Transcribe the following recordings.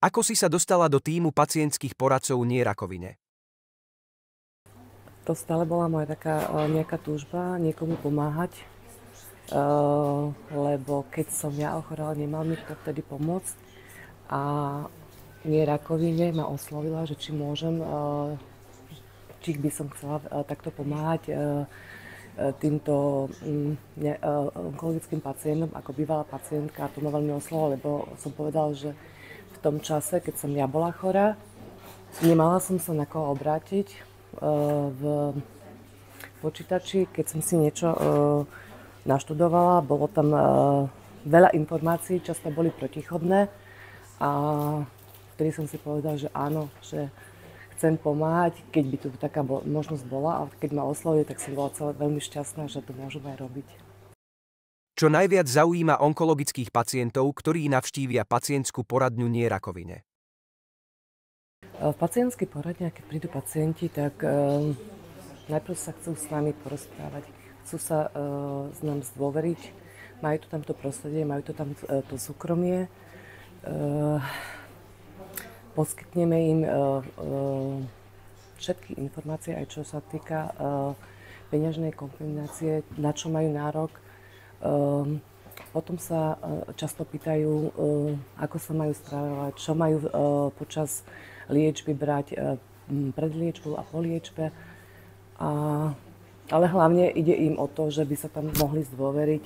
Ako si sa dostala do tímu pacientských poradcov Nie rakovine? To stále bola moja taká nejaká túžba niekomu pomáhať, lebo keď som ja ochorela, nemal mi kto vtedy pomôcť a Nie rakovine ma oslovila, že či môžem, či by som chcela takto pomáhať týmto onkologickým pacientom ako bývalá pacientka. A to ma veľmi oslovilo, lebo som povedala, že v tom čase, keď som ja bola chorá, nemala som sa na koho obrátiť v počítači, keď som si niečo naštudovala, bolo tam veľa informácií, často boli protichodné a vtedy som si povedala, že áno, že chcem pomáhať, keď by tu taká možnosť bola, a keď ma oslovili, tak som bola veľmi šťastná, že to môžem aj robiť. Čo najviac zaujíma onkologických pacientov, ktorí navštívia pacientskú poradňu Nie rakovine? V pacientskej poradni, keď prídu pacienti, tak najprv sa chcú s nami porozprávať, chcú sa s nami zdôveriť, majú tu tamto prostredie, majú tu tam to súkromie. Poskytneme im všetky informácie, aj čo sa týka peňažnej kompenzácie, na čo majú nárok. Potom sa často pýtajú, ako sa majú stravovať, čo majú počas liečby brať pred liečbou a po liečbe. Ale hlavne ide im o to, že by sa tam mohli zdôveriť,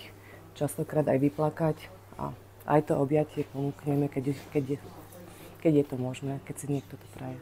častokrát aj vyplakať a aj to objatie ponúkneme, keď je to možné, keď si niekto to praje.